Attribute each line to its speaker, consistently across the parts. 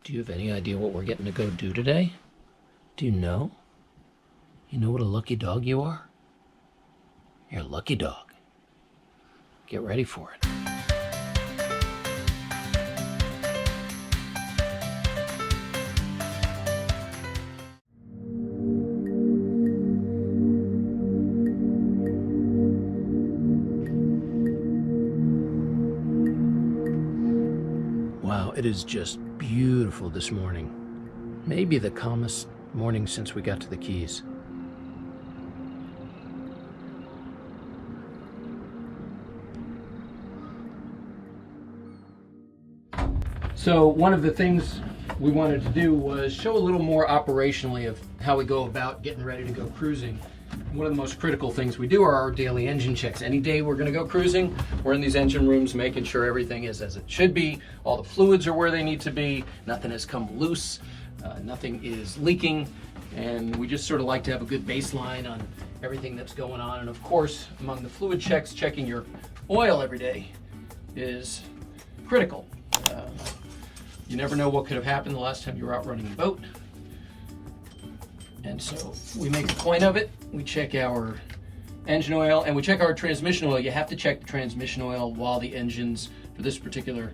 Speaker 1: Do you have any idea what we're getting to go do today? Do you know? You know what a lucky dog you are? You're a lucky dog. Get ready for it. Wow, it is just beautiful this morning. Maybe the calmest morning since we got to the Keys. So one of the things we wanted to do was show a little more operationally of how we go about getting ready to go cruising. One of the most critical things we do are our daily engine checks. Any day we're going to go cruising, we're in these engine rooms making sure everything is as it should be, all the fluids are where they need to be, nothing has come loose, nothing is leaking, and we just sort of like to have a good baseline on everything that's going on. And of course, among the fluid checks, checking your oil every day is critical. You never know what could have happened the last time you were out running a boat. And so we make a point of it. We check our engine oil and we check our transmission oil. You have to check the transmission oil while the engines, for these particular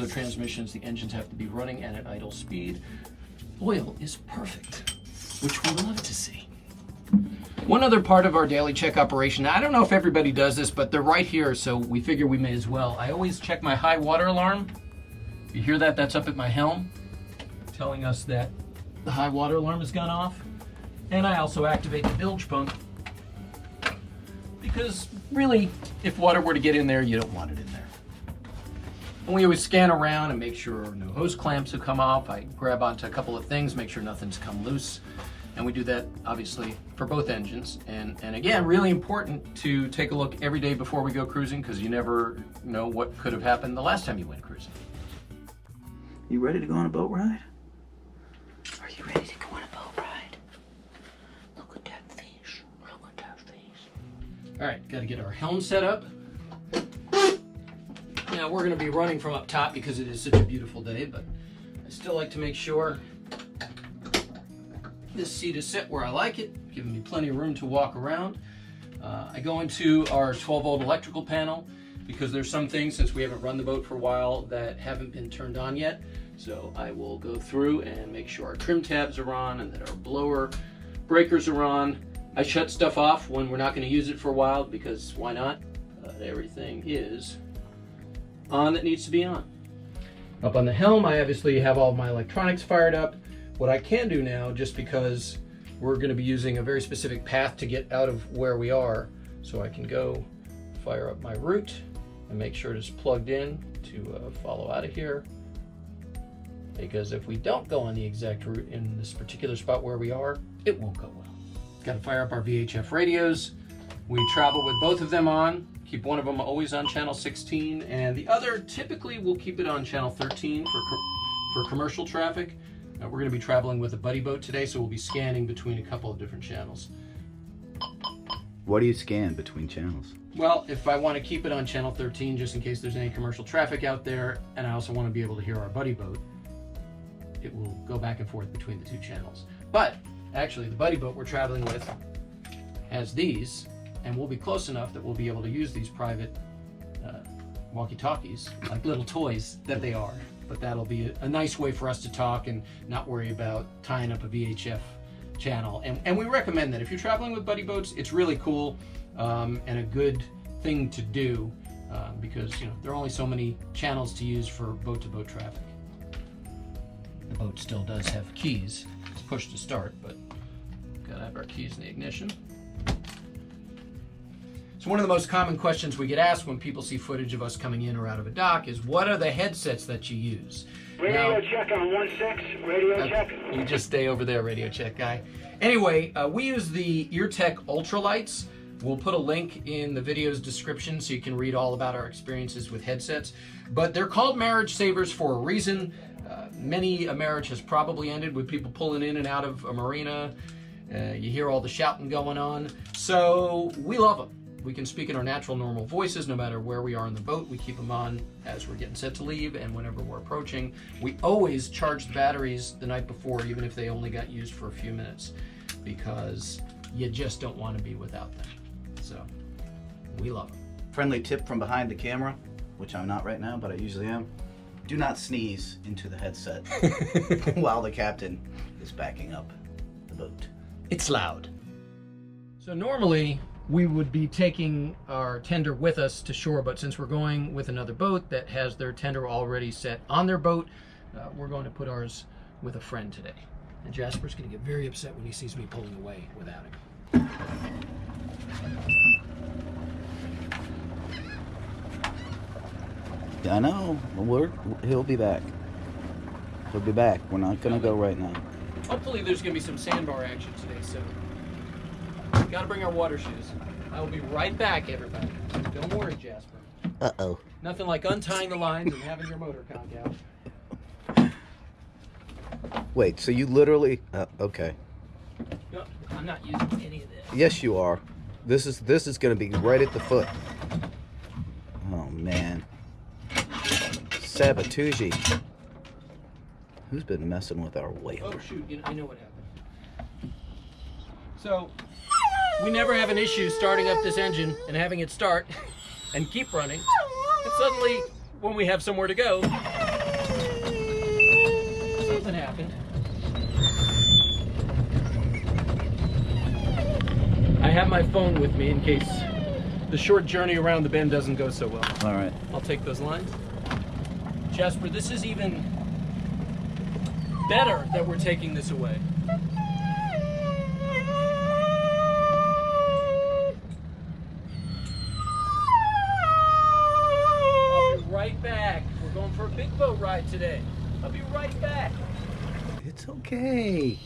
Speaker 1: transmissions, the engines have to be running and at idle speed. Oil is perfect, which we love to see. One other part of our daily check operation, I don't know if everybody does this, but they're right here, so we figure we may as well. I always check my high water alarm. If you hear that, that's up at my helm, telling us that the high water alarm has gone off. And I also activate the bilge pump, because really, if water were to get in there, you don't want it in there. And we always scan around and make sure no hose clamps have come off. I grab onto a couple of things, make sure nothing's come loose. And we do that, obviously, for both engines. And again, really important to take a look every day before we go cruising, because you never know what could have happened the last time you went cruising.
Speaker 2: You ready to go on a boat ride?
Speaker 1: Are you ready to go on a boat ride? Look at that fish. Look at that fish. All right, got to get our helm set up. Now, we're going to be running from up top because it is such a beautiful day, but I still like to make sure this seat is set where I like it, giving me plenty of room to walk around. I go into our 12-volt electrical panel because there's some things, since we haven't run the boat for a while, that haven't been turned on yet. So I will go through and make sure our trim tabs are on and that our blower breakers are on. I shut stuff off when we're not going to use it for a while, because why not? Everything is on that needs to be on. Up on the helm, I obviously have all my electronics fired up. What I can do now, just because we're going to be using a very specific path to get out of where we are, so I can go fire up my route and make sure it's plugged in to follow out of here. Because if we don't go on the exact route in this particular spot where we are, it won't go well. Got to fire up our VHF radios. We travel with both of them on. Keep one of them always on channel 16, and the other typically we'll keep it on channel 13 for commercial traffic. We're going to be traveling with a buddy boat today, so we'll be scanning between a couple of different channels.
Speaker 2: What do you scan between channels?
Speaker 1: Well, if I want to keep it on channel 13, just in case there's any commercial traffic out there, and I also want to be able to hear our buddy boat, it will go back and forth between the two channels. But actually, the buddy boat we're traveling with has these, and we'll be close enough that we'll be able to use these private walkie-talkies, like little toys that they are. But that'll be a nice way for us to talk and not worry about tying up a VHF channel. And we recommend that if you're traveling with buddy boats, it's really cool and a good thing to do because there are only so many channels to use for boat-to-boat traffic. The boat still does have keys. It's push to start, but gotta have our keys in the ignition. So one of the most common questions we get asked when people see footage of us coming in or out of a dock is, what are the headsets that you use?
Speaker 3: Radio check on 1-6, radio check.
Speaker 1: You just stay over there, radio check guy. Anyway, we use the EarTech Ultralights. We'll put a link in the video's description so you can read all about our experiences with headsets. But they're called marriage savers for a reason. Many a marriage has probably ended with people pulling in and out of a marina. You hear all the shouting going on. So we love them. We can speak in our natural, normal voices no matter where we are in the boat. We keep them on as we're getting set to leave and whenever we're approaching. We always charge the batteries the night before, even if they only got used for a few minutes, because you just don't want to be without them. So we love them.
Speaker 2: Friendly tip from behind the camera, which I'm not right now, but I usually am. Do not sneeze into the headset while the captain is backing up the boat.
Speaker 1: It's loud. So normally we would be taking our tender with us to shore, but since we're going with another boat that has their tender already set on their boat, we're going to put ours with a friend today. And Jasper's going to get very upset when he sees me pulling away without him.
Speaker 2: I know. He'll be back. He'll be back. We're not gonna go right now.
Speaker 1: Hopefully there's going to be some sandbar action today, so got to bring our water shoes. I will be right back, everybody. Don't worry, Jasper.
Speaker 2: Uh-oh.
Speaker 1: Nothing like untying the lines and having your motor conk out.
Speaker 2: Wait, so you literally... okay.
Speaker 1: No, I'm not using any of this.
Speaker 2: Yes, you are. This is gonna be right at the foot. Oh, man. Sabatucci. Who's been messing with our whale?
Speaker 1: Oh shoot, I know what happened. So, we never have an issue starting up this engine and having it start and keep running. And suddenly, when we have somewhere to go, something happened. I have my phone with me in case the short journey around the bend doesn't go so well.
Speaker 2: All right.
Speaker 1: I'll take those lines. Jasper, this is even better that we're taking this away. I'll be right back. We're going for a big boat ride today. I'll be right back.
Speaker 2: It's okay.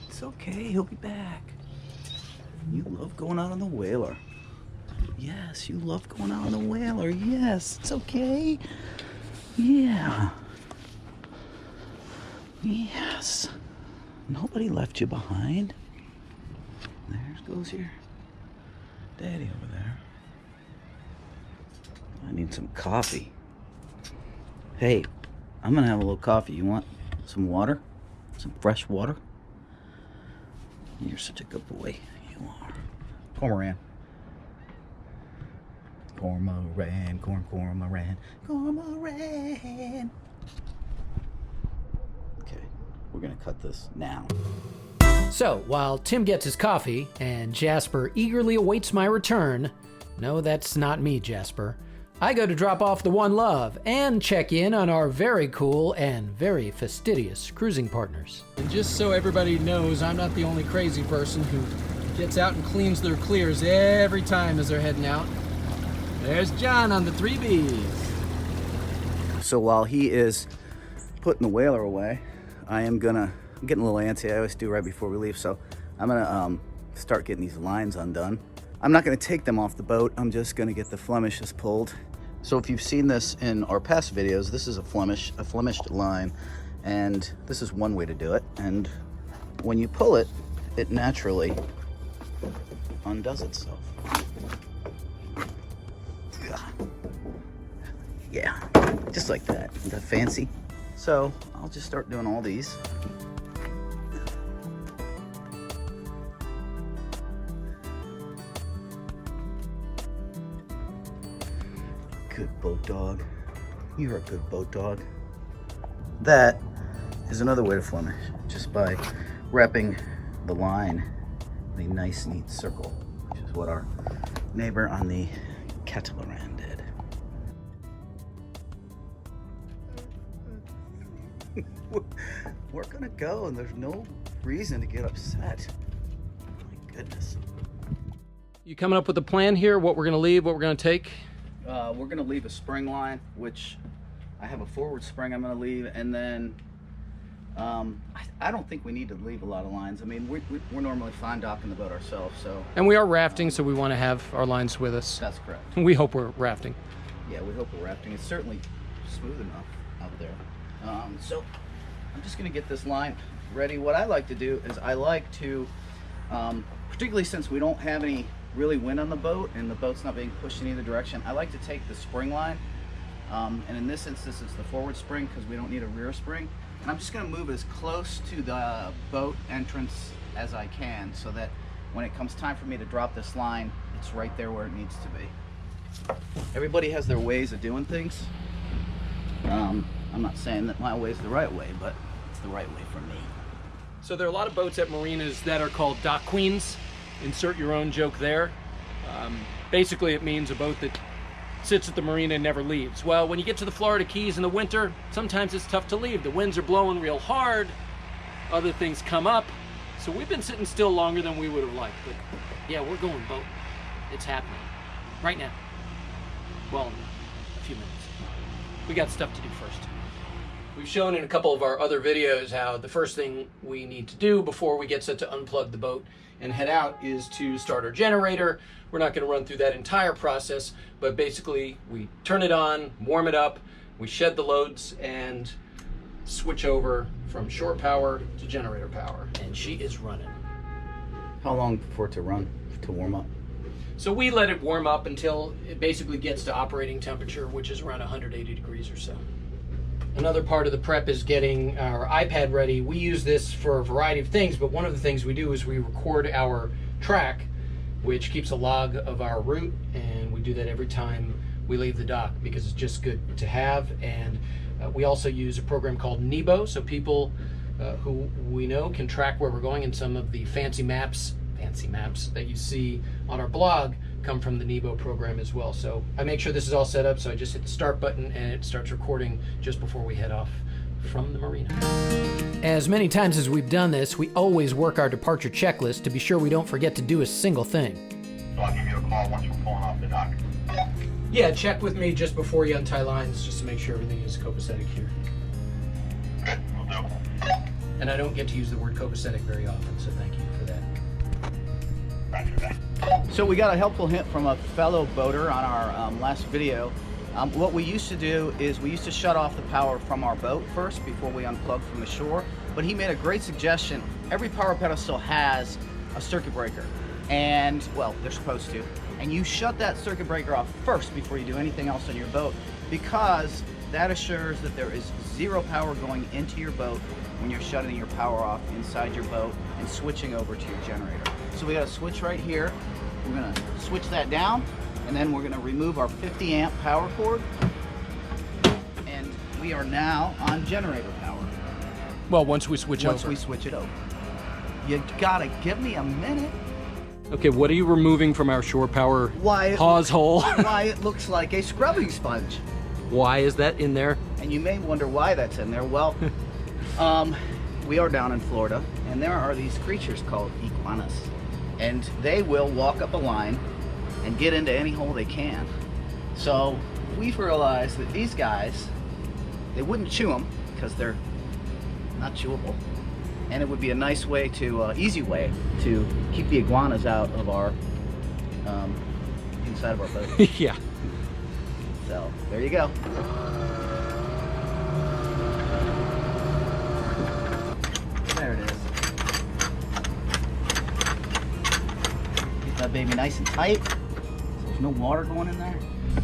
Speaker 2: It's okay. He'll be back. You love going out on the whaler. Yes, you love going out on the whaler. Yes, it's okay. Yeah. Yes. Nobody left you behind. There goes your daddy over there. I need some coffee. Hey, I'm gonna have a little coffee. You want some water? Some fresh water? You're such a good boy. You are. Cormoran. Cormoran, cormoran, cormoran. Okay, we're gonna cut this now.
Speaker 1: So, while Tim gets his coffee and Jasper eagerly awaits my return, no, that's not me, Jasper, I go to drop off the One Love and check in on our very cool and very fastidious cruising partners. And just so everybody knows, I'm not the only crazy person who gets out and cleans their clears every time as they're heading out. There's John on the 3Bs.
Speaker 2: So while he is putting the whaler away, I'm getting a little antsy. I always do right before we leave. So I'm gonna start getting these lines undone. I'm not gonna take them off the boat. I'm just gonna get the Flemishes pulled. So if you've seen this in our past videos, this is a Flemished line, and this is one way to do it. And when you pull it, it naturally undoes itself. Yeah, just like that. Isn't that fancy? So I'll just start doing all these. Good boat dog. You're a good boat dog. That is another way to Flemish, just by wrapping the line in a nice, neat circle, which is what our neighbor on the catamaran did. We're gonna go, and there's no reason to get upset. My goodness.
Speaker 1: You coming up with a plan here? What we're gonna leave, what we're gonna take?
Speaker 2: We're gonna leave a spring line, which I have a forward spring I'm gonna leave, and then I don't think we need to leave a lot of lines. I mean, we're normally fine docking the boat ourselves, so.
Speaker 1: And we are rafting, so we want to have our lines with us.
Speaker 2: That's correct.
Speaker 1: We hope we're rafting.
Speaker 2: Yeah, we hope we're rafting. It's certainly smooth enough out there. So I'm just gonna get this line ready. What I like to do is I like to, particularly since we don't have any really wind on the boat and the boat's not being pushed in either direction, I like to take the spring line, and in this instance it's the forward spring because we don't need a rear spring, and I'm just going to move as close to the boat entrance as I can so that when it comes time for me to drop this line, it's right there where it needs to be. Everybody has their ways of doing things. I'm not saying that my way is the right way, but it's the right way for me.
Speaker 1: So there are a lot of boats at marinas that are called dock queens. Insert your own joke there. Basically it means a boat that sits at the marina and never leaves. Well, when you get to the Florida Keys in the winter, sometimes it's tough to leave. The winds are blowing real hard, other things come up, so we've been sitting still longer than we would have liked. But yeah, we're going boating. It's happening right now. Well, in a few minutes. We got stuff to do first. We've shown in a couple of our other videos how the first thing we need to do before we get set to unplug the boat and head out is to start our generator. We're not going to run through that entire process, but basically we turn it on, warm it up, we shed the loads, and switch over from shore power to generator power. And she is running.
Speaker 2: How long for it to run, to warm up?
Speaker 1: So we let it warm up until it basically gets to operating temperature, which is around 180 degrees or so. Another part of the prep is getting our iPad ready. We use this for a variety of things, but one of the things we do is we record our track, which keeps a log of our route, and we do that every time we leave the dock because it's just good to have. And we also use a program called Nebo, so people who we know can track where we're going, and some of the fancy maps that you see on our blog come from the Nebo program as well. So I make sure this is all set up, so I just hit the start button and it starts recording just before we head off from the marina. As many times as we've done this, we always work our departure checklist to be sure we don't forget to do a single thing.
Speaker 3: So I'll give you a call once we're pulling off the dock.
Speaker 1: Yeah, check with me just before you untie lines, just to make sure everything is copacetic here.
Speaker 3: Good, we'll do.
Speaker 1: And I don't get to use the word copacetic very often, so thank you for that.
Speaker 3: Roger that.
Speaker 2: So we got a helpful hint from a fellow boater on our last video. What we used to do is we used to shut off the power from our boat first before we unplugged from the shore, but he made a great suggestion. Every power pedestal has a circuit breaker, and well, they're supposed to, and you shut that circuit breaker off first before you do anything else on your boat, because that assures that there is zero power going into your boat when you're shutting your power off inside your boat and switching over to your generator. So we got a switch right here. We're gonna switch that down, and then we're gonna remove our 50 amp power cord, and we are now on generator power.
Speaker 1: Well, once we switch
Speaker 2: Once we switch it over. You gotta give me a minute.
Speaker 1: Okay, what are you removing from our shore power
Speaker 2: Why
Speaker 1: hose hole?
Speaker 2: Why it looks like a scrubbing sponge.
Speaker 1: Why is that in there?
Speaker 2: And you may wonder why that's in there. Well, we are down in Florida, and there are these creatures called iguanas, and they will walk up a line and get into any hole they can. So we've realized that these guys, they wouldn't chew them because they're not chewable, and it would be a nice way to, easy way to keep the iguanas out of our inside of our boat.
Speaker 1: Yeah.
Speaker 2: So there you go. There it is. Get that baby nice and tight so there's no water going in there.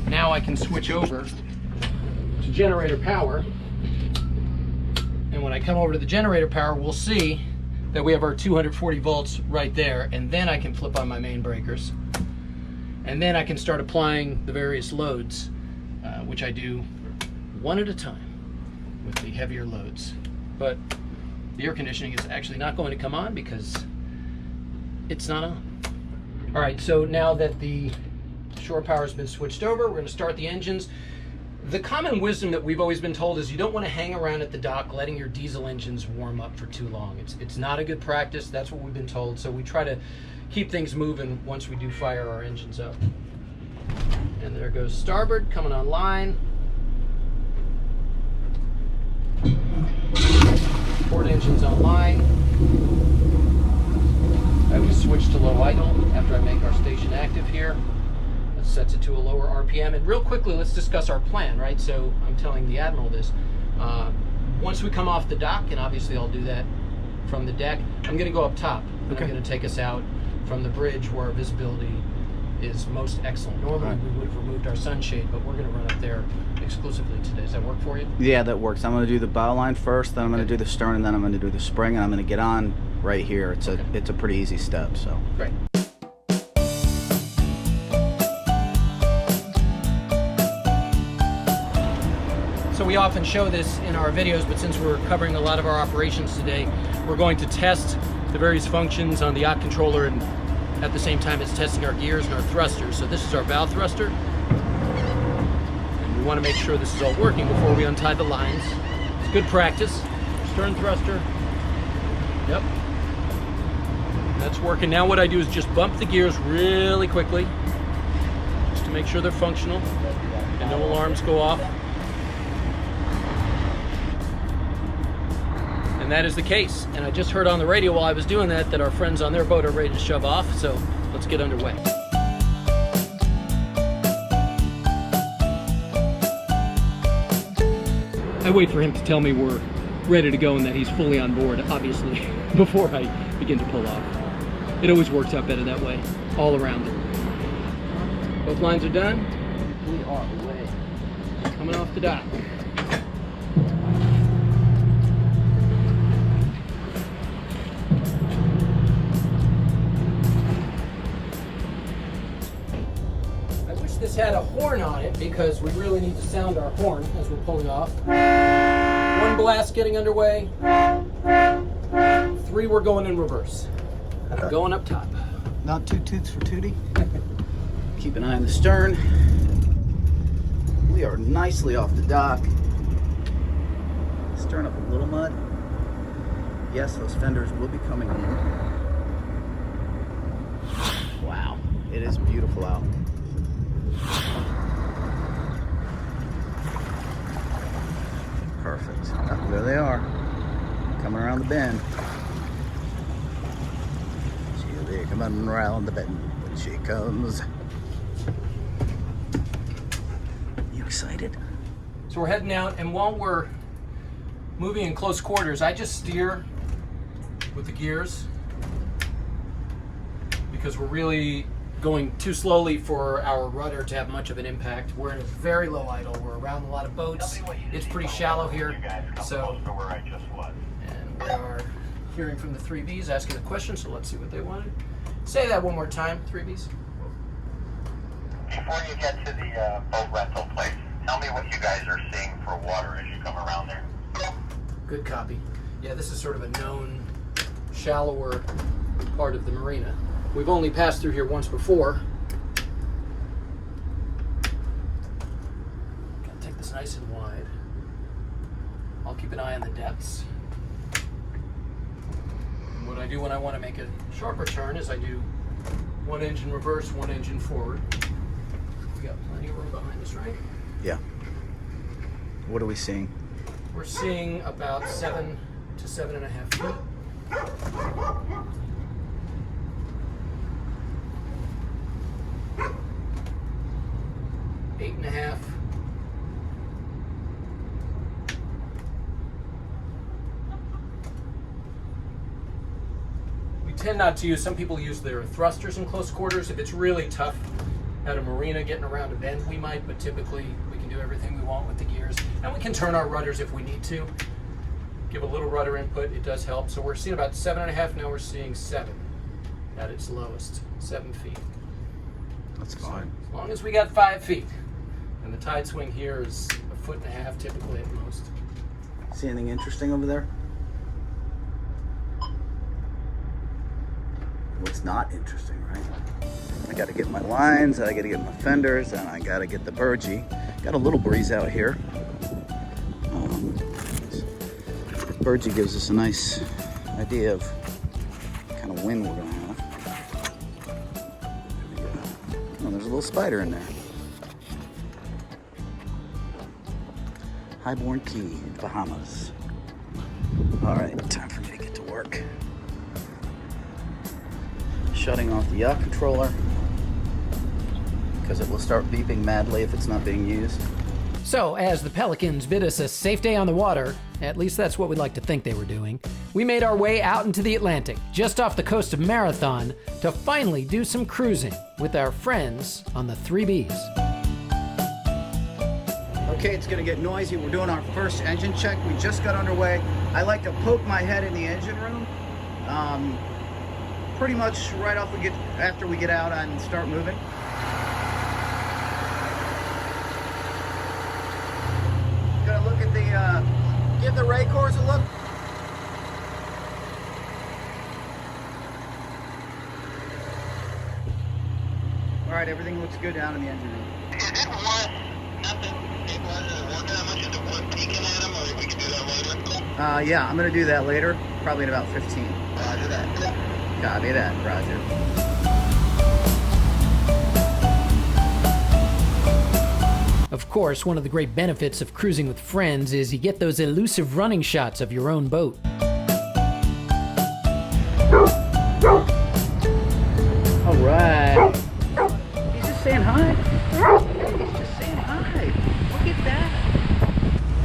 Speaker 1: Now I can switch over to generator power. And when I come over to the generator power, we'll see that we have our 240 volts right there. And then I can flip on my main breakers. And then I can start applying the various loads, which I do one at a time with the heavier loads. But the air conditioning is actually not going to come on because it's not on. All right, so now that the shore power has been switched over, we're going to start the engines. The common wisdom that we've always been told is you don't want to hang around at the dock letting your diesel engines warm up for too long. It's not a good practice. That's what we've been told. So we try to keep things moving once we do fire our engines up. And there goes starboard coming online. Port engines online. I will switch to low idle after I make our station active here. That sets it to a lower RPM. And real quickly, let's discuss our plan, right? So I'm telling the Admiral this. Once we come off the dock, and obviously I'll do that from the deck, I'm going to go up top. And I'm going to take us out from the bridge where our visibility is most excellent. Normally
Speaker 2: Right.
Speaker 1: we would have removed our sunshade, but we're going to run up there exclusively today. Does that work for you?
Speaker 2: Yeah, that works. I'm going to do the bow line first, then I'm going to do the stern, and then I'm going to do the spring, and I'm going to get on right here. It's a pretty easy step. So
Speaker 1: Great. So we often show this in our videos, but since we're covering a lot of our operations today, we're going to test the various functions on the yacht controller, and at the same time it's testing our gears and our thrusters. So this is our bow thruster, and we want to make sure this is all working before we untie the lines. It's good practice. Stern thruster. Yep. That's working. Now what I do is just bump the gears really quickly, just to make sure they're functional and no alarms go off. And that is the case. And I just heard on the radio while I was doing that our friends on their boat are ready to shove off. So let's get underway. I wait for him to tell me we're ready to go and that he's fully on board, obviously, before I begin to pull off. It always works out better that way, all around. Both lines are done. We are away. Coming off the dock. This had a horn on it because we really need to sound our horn as we're pulling off. 1 blast getting underway. 3 we're going in reverse. Going up top.
Speaker 2: not 2 toots for Tootie. Keep an eye on the stern. We are nicely off the dock. Stern up a little mud. Yes, those fenders will be coming in. Wow, it is beautiful out. Perfect. Oh, there they are, coming around the bend. They're coming around the bend. When she comes. You excited?
Speaker 1: So we're heading out, and while we're moving in close quarters, I just steer with the gears because we're really going too slowly for our rudder to have much of an impact. We're in a very low idle. We're around a lot of boats. It's pretty shallow here, so and we are hearing from the 3Bs asking a question, so let's see what they wanted. Say that one more time, 3Bs.
Speaker 3: Before you get to the boat rental place, tell me what you guys are seeing for water as you come around there.
Speaker 1: Good copy. Yeah, this is sort of a known, shallower part of the marina. We've only passed through here once before. Gotta take this nice and wide. I'll keep an eye on the depths. And what I do when I want to make a sharper turn is I do 1 engine reverse, 1 engine forward. We got plenty of room behind us, right?
Speaker 2: Yeah. What are we seeing?
Speaker 1: We're seeing about 7 to 7.5 feet. 8.5. We tend not to use, some people use their thrusters in close quarters. If it's really tough at a marina getting around a bend, we might, but typically we can do everything we want with the gears. And we can turn our rudders if we need to. Give a little rudder input, it does help. So we're seeing about 7.5, now we're seeing 7 at its lowest, 7 feet.
Speaker 2: That's fine.
Speaker 1: As long as we got 5 feet. And the tide swing here is 1.5 feet typically at most.
Speaker 2: See anything interesting over there? What's not interesting, right? I gotta get my lines, I gotta get my fenders, and I gotta get the burgee. Got a little breeze out here. Burgee gives us a nice idea of what kind of wind we're gonna have. Oh, there's a little spider in there. Highborn Key, Bahamas. All right, time for me to get to work. Shutting off the yacht controller because it will start beeping madly if it's not being used.
Speaker 1: So, as the Pelicans bid us a safe day on the water, at least that's what we'd like to think they were doing,
Speaker 4: we made our way out into the Atlantic, just off the coast of Marathon, to finally do some cruising with our friends on the 3Bs.
Speaker 2: Okay, it's gonna get noisy. We're doing our first engine check. We just got underway. I like to poke my head in the engine room. Pretty much right off after we get out and start moving. Gonna look at give the ray cores a look. All right, everything looks good down in the engine room.
Speaker 3: Is it worth nothing stabilizers working that much? Is it worth peeking at them, or we can do that later?
Speaker 2: Yeah, I'm gonna do that later, probably in about 15.
Speaker 3: Roger that.
Speaker 2: Copy that, Roger.
Speaker 4: Of course, one of the great benefits of cruising with friends is you get those elusive running shots of your own boat.
Speaker 2: All right. He's just saying hi. He's just saying hi. Look at that.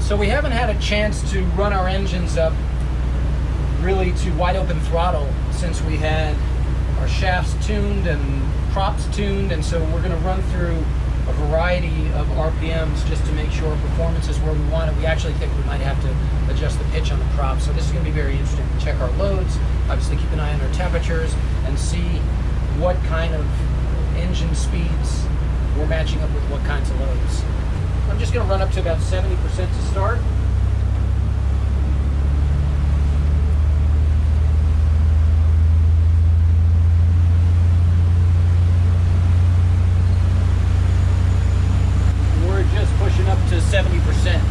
Speaker 1: So we haven't had a chance to run our engines up really to wide open throttle since we had our shafts tuned and props tuned, and so we're going to run through a variety of RPMs just to make sure performance is where we want it. We actually think we might have to adjust the pitch on the prop, so this is going to be very interesting. Check our loads, obviously keep an eye on our temperatures, and see what kind of engine speeds we're matching up with what kinds of loads. I'm just going to run up to about 70% to start. We're just pushing up to 70%.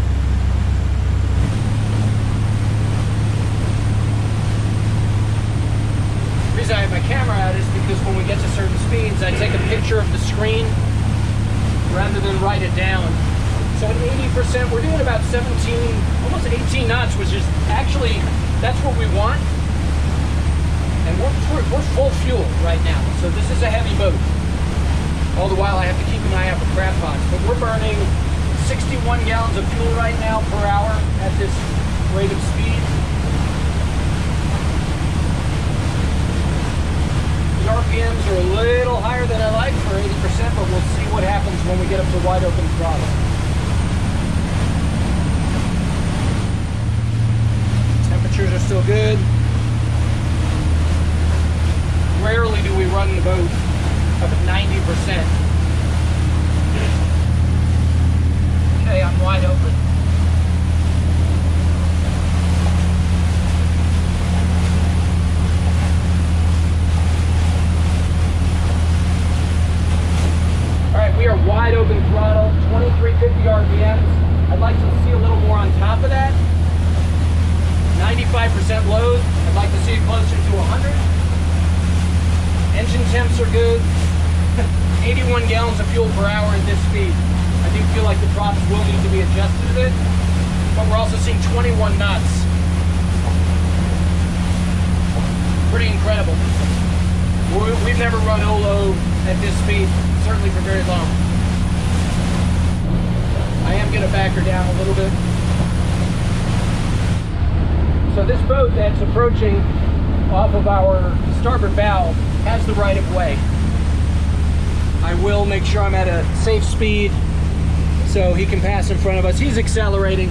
Speaker 1: The reason I have my camera out is because when we get to certain speeds, I take a picture of the screen rather than write it down. So at 80%, we're doing about 17, almost 18 knots, which is actually, that's what we want. And we're full fuel right now, so this is a heavy boat. All the while I have to keep an eye out for crab pots, but we're burning 61 gallons of fuel right now per hour at this rate of speed. The RPMs are a little higher than I like for 80%, but we'll see what happens when we get up to wide open throttle. Temperatures are still good. Rarely do we run the boat up at 90%. Okay, I'm wide open. Alright, we are wide open throttle, 2350 RPMs. I'd like to see a little more on top of that. 95% load. I'd like to see it closer to 100. Engine temps are good. 81 gallons of fuel per hour at this speed. I do feel like the props will need to be adjusted a bit, but we're also seeing 21 knots. Pretty incredible. We've never run OLOH at this speed, certainly for very long. I am going to back her down a little bit. So this boat that's approaching off of our starboard bow has the right of way. I will make sure I'm at a safe speed so he can pass in front of us. He's accelerating.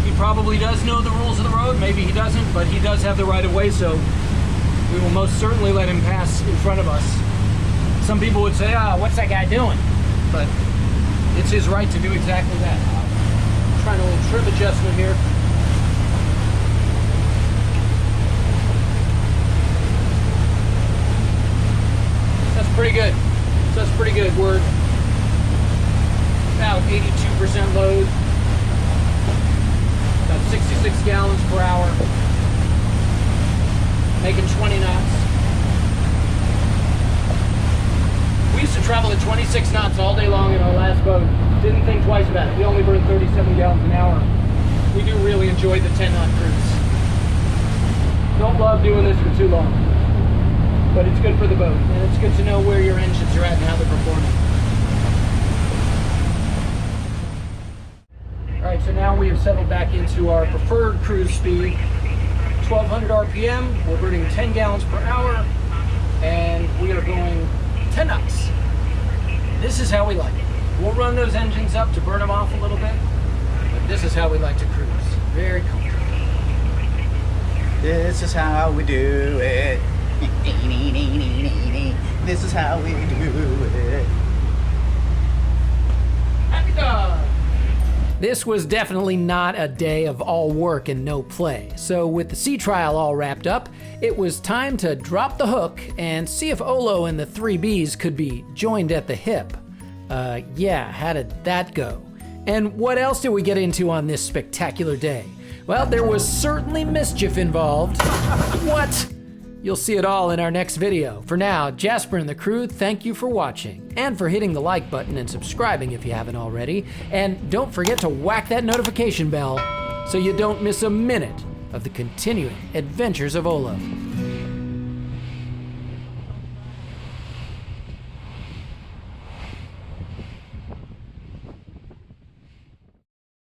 Speaker 1: He probably does know the rules of the road. Maybe he doesn't, but he does have the right of way, so we will most certainly let him pass in front of us. Some people would say, "Ah, what's that guy doing?" But it's his right to do exactly that. I'm trying a little trim adjustment here. That's pretty good. So that's pretty good. We're about 82% load, about 66 gallons per hour, making 20 knots. We used to travel at 26 knots all day long in our last boat. Didn't think twice about it. We only burned 37 gallons an hour. We do really enjoy the 10-knot cruise. Don't love doing this for too long, but it's good for the boat, and it's good to know where your engines are at and how they're performing. All right, so now we have settled back into our preferred cruise speed. 1200 RPM. We're burning 10 gallons per hour, and we are going 10 knots. This is how we like it. We'll run those engines up to burn them off a little bit, but this is how we like to cruise. Very comfortable.
Speaker 2: This is how we do it. This is how we do it.
Speaker 1: Happy dog!
Speaker 4: This was definitely not a day of all work and no play. So with the sea trial all wrapped up, it was time to drop the hook and see if Olo and the 3Bs could be joined at the hip. Yeah, how did that go? And what else did we get into on this spectacular day? Well, there was certainly mischief involved. What? You'll see it all in our next video. For now, Jasper and the crew thank you for watching and for hitting the like button and subscribing if you haven't already. And don't forget to whack that notification bell so you don't miss a minute of the continuing adventures of Olo.